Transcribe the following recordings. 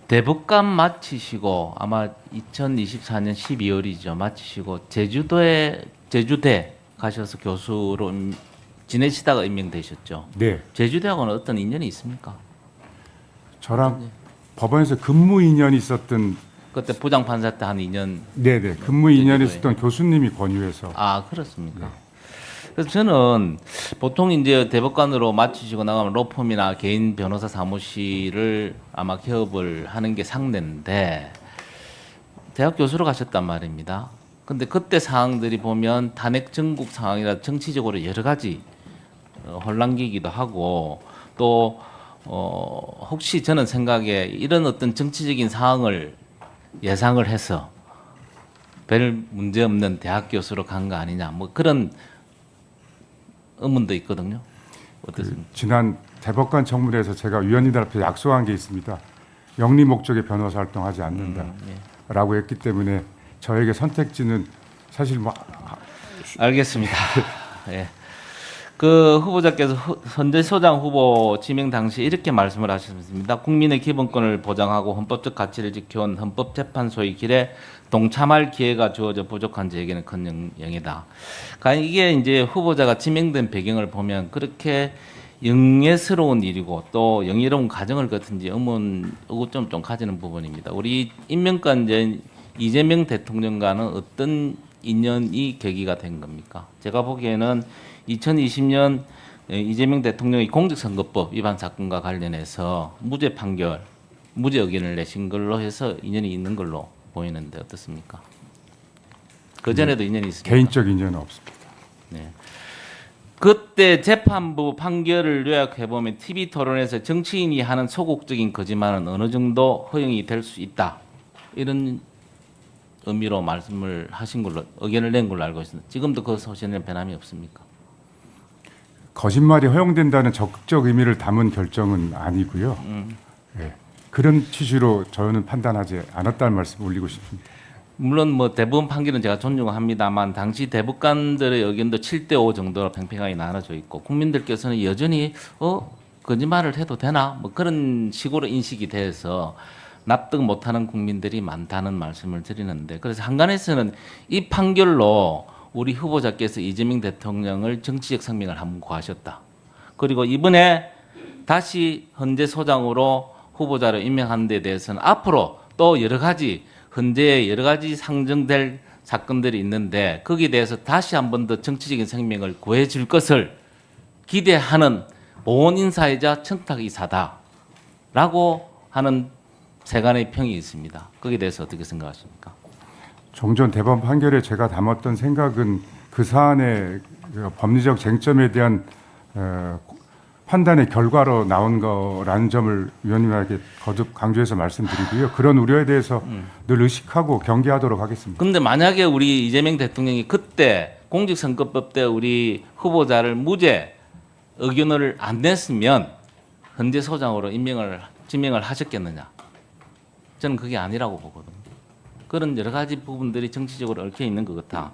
대법관 마치시고 아마 2024년 12월이죠. 마치시고 제주대 가셔서 교수로 지내시다가 임명되셨죠. 네, 제주대하고는 어떤 인연이 있습니까? 저랑 법원에서 근무 인연이 있었던 그때 부장판사 때 한 2년. 네네 근무 인연이 제주도에. 있었던 교수님이 권유해서 아, 그렇습니까? 그래서 저는 보통 이제 대법관으로 마치시고 나가면 로펌이나 개인 변호사 사무실을 아마 개업을 하는 게 상례인데 대학 교수로 가셨단 말입니다. 근데 그때 상황들이 보면 탄핵 전국 상황이라 정치적으로 여러 가지 혼란기기도 하고 또 혹시 저는 생각에 이런 어떤 정치적인 상황을 예상을 해서 별 문제 없는 대학 교수로 간 거 아니냐 뭐 그런 의문도 있거든요. 어떻습니까? 지난 대법관 청문회에서 제가 위원님들 앞에 약속한 게 있습니다. 영리 목적의 변호사 활동하지 않는다라고 했기 때문에 저에게 선택지는 사실 뭐 알겠습니다. 예. 그 후보자께서 현재 소장 후보 지명 당시 이렇게 말씀을 하셨습니다. 국민의 기본권을 보장하고 헌법적 가치를 지켜온 헌법재판소의 길에 동참할 기회가 주어져 부족한 저에게는 큰 영예다. 그러니까 이게 이제 후보자가 지명된 배경을 보면 그렇게 영예스러운 일이고 또 영예로운 과정을 거친지 의구점 좀 가지는 부분입니다. 우리 임명권자 이재명 대통령과는 어떤 인연이 계기가 된 겁니까? 제가 보기에는 2020년 이재명 대통령이 공직선거법 위반 사건과 관련해서 무죄 판결, 무죄 의견을 내신 걸로 해서 인연이 있는 걸로 보이는데 어떻습니까? 그 전에도 인연이 있습니까? 개인적 인연은 없습니다. 네. 그때 재판부 판결을 요약해 보면 TV 토론에서 정치인이 하는 소극적인 거짓말은 어느 정도 허용이 될 수 있다 이런 의미로 말씀을 하신 걸로 의견을 낸 걸로 알고 있습니다. 지금도 그 소신에는 변함이 없습니까? 거짓말이 허용된다는 적극적 의미를 담은 결정은 아니고요. 예, 그런 취지로 저는 판단하지 않았다는 말씀을 올리고 싶습니다. 물론 뭐 대법원 판결은 제가 존중합니다만 당시 대법관들의 의견도 7대5 정도로 팽팽하게 나눠져 있고 국민들께서는 여전히 거짓말을 해도 되나 뭐 그런 식으로 인식이 돼서 납득 못하는 국민들이 많다는 말씀을 드리는데 그래서 한간에서는 이 판결로 우리 후보자께서 이재명 대통령을 정치적 성명을 한번 구하셨다. 그리고 이번에 다시 헌재 소장으로 후보자를 임명하는 데 대해서는 앞으로 또 여러 가지 헌재에 여러 가지 상정될 사건들이 있는데 거기에 대해서 다시 한 번 더 정치적인 생명을 구해줄 것을 기대하는 보훈 인사이자 청탁 이사다라고 하는 세간의 평이 있습니다. 거기에 대해서 어떻게 생각하십니까? 종전 대법원 판결에 제가 담았던 생각은 그 사안의 그 법리적 쟁점에 대한 판단의 결과로 나온 거라는 점을 위원님에게 거듭 강조해서 말씀드리고요. 그런 우려에 대해서 늘 의식하고 경계하도록 하겠습니다. 그런데 만약에 우리 이재명 대통령이 그때 공직선거법 때 우리 후보자를 무죄 의견을 안 냈으면 헌재 소장으로 지명을 하셨겠느냐? 저는 그게 아니라고 보거든요. 그런 여러 가지 부분들이 정치적으로 얽혀 있는 것 같아.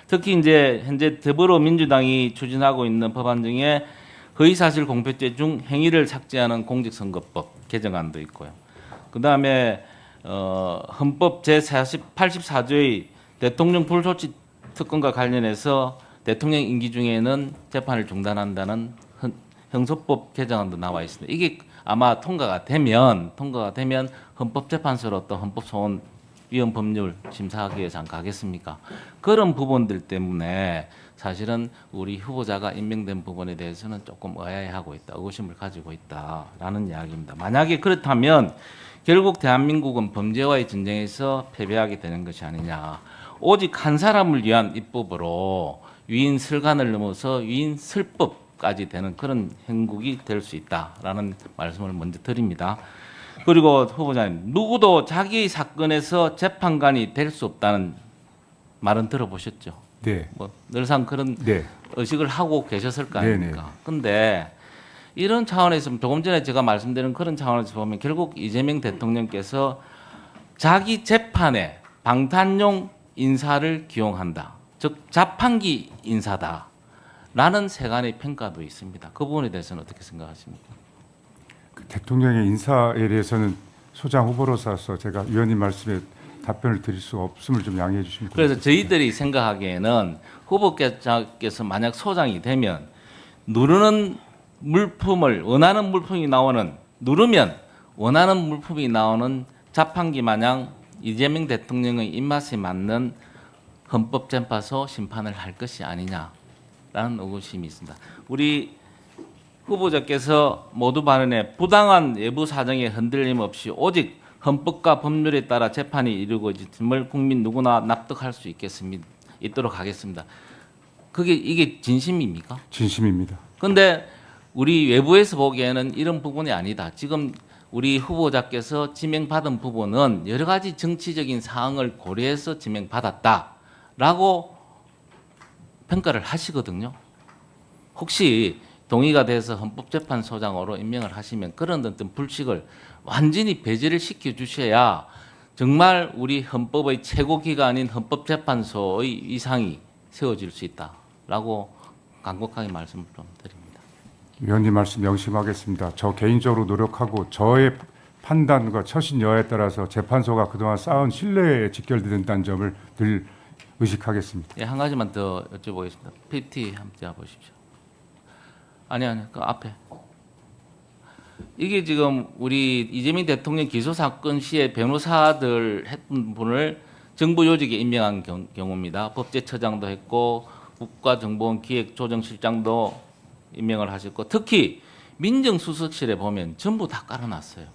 특히 이제 현재 더불어민주당이 추진하고 있는 법안 중에 허위사실 공표죄 중 행위를 삭제하는 공직선거법 개정안도 있고요. 그 다음에 헌법 제84조의 대통령 불소집 특권과 관련해서 대통령 임기 중에는 재판을 중단한다는 형소법 개정안도 나와 있습니다. 이게 아마 통과가 되면 헌법재판소로 또 헌법소원위원 법률 심사하기 위해서 안 가겠습니까? 그런 부분들 때문에 사실은 우리 후보자가 임명된 부분에 대해서는 조금 의아해하고 있다, 의구심을 가지고 있다라는 이야기입니다. 만약에 그렇다면 결국 대한민국은 범죄와의 전쟁에서 패배하게 되는 것이 아니냐. 오직 한 사람을 위한 입법으로 위인설관을 넘어서 위인설법까지 되는 그런 형국이 될 수 있다라는 말씀을 먼저 드립니다. 그리고 후보자님, 누구도 자기 사건에서 재판관이 될 수 없다는 말은 들어보셨죠? 네. 뭐 늘상 그런 네. 의식을 하고 계셨을 거 아닙니까? 네네. 근데 이런 차원에서 조금 전에 제가 말씀드린 그런 차원에서 보면 결국 이재명 대통령께서 자기 재판에 방탄용 인사를 기용한다. 즉 자판기 인사다라는 세간의 평가도 있습니다. 그 부분에 대해서는 어떻게 생각하십니까? 그 대통령의 인사에 대해서는 소장 후보로서 제가 위원님 말씀에 답변을 드릴 수 없음을 좀 양해해 주시면 그래서 고맙겠습니다. 저희들이 생각하기에는 후보께서 만약 소장이 되면 누르는 물품을 원하는 물품이 나오는 누르면 원하는 물품이 나오는 자판기 마냥 이재명 대통령의 입맛에 맞는 헌법재판소 심판을 할 것이 아니냐라는 의구심이 있습니다. 우리 후보자께서 모두 발언에 부당한 외부 사정에 흔들림 없이 오직 헌법과 법률에 따라 재판이 이루어짐을 국민 누구나 납득할 수 있도록 하겠습니다. 이게 진심입니까? 진심입니다. 그런데 우리 외부에서 보기에는 이런 부분이 아니다. 지금 우리 후보자께서 지명받은 부분은 여러 가지 정치적인 사항을 고려해서 지명받았다라고 평가를 하시거든요. 혹시 동의가 돼서 헌법재판소장으로 임명을 하시면 그런 어떤 불식을 완전히 배제를 시켜 주셔야 정말 우리 헌법의 최고 기관인 헌법재판소의 위상이 세워질 수 있다라고 간곡하게 말씀을 좀 드립니다. 위원님 말씀 명심하겠습니다. 저 개인적으로 노력하고 저의 판단과 처신 여하에 따라서 재판소가 그동안 쌓은 신뢰에 직결된다는 점을 늘 의식하겠습니다. 예, 한 가지만 더 여쭤보겠습니다. PT 한번 잡아보십시오. 아니, 그 앞에. 이게 지금 우리 이재명 대통령 기소 사건 시에 변호사들 했던 분을 정부 요직에 임명한 경우입니다. 법제처장도 했고 국가정보원 기획조정실장도 임명을 하셨고 특히 민정수석실에 보면 전부 다 깔아놨어요.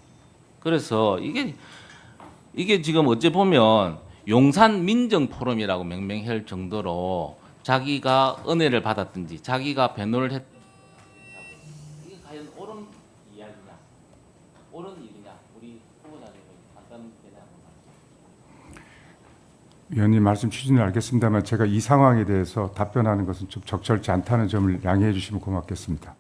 그래서 이게 지금 어째 보면 용산 민정포럼이라고 명명할 정도로 자기가 은혜를 받았든지 자기가 변호를 했 이게 과연 옳은 이야기냐, 옳은 일이냐, 우리 후보자님의 간단한 대답 한번 위원님 말씀 취지는 알겠습니다만 제가 이 상황에 대해서 답변하는 것은 좀 적절치 않다는 점을 양해해 주시면 고맙겠습니다.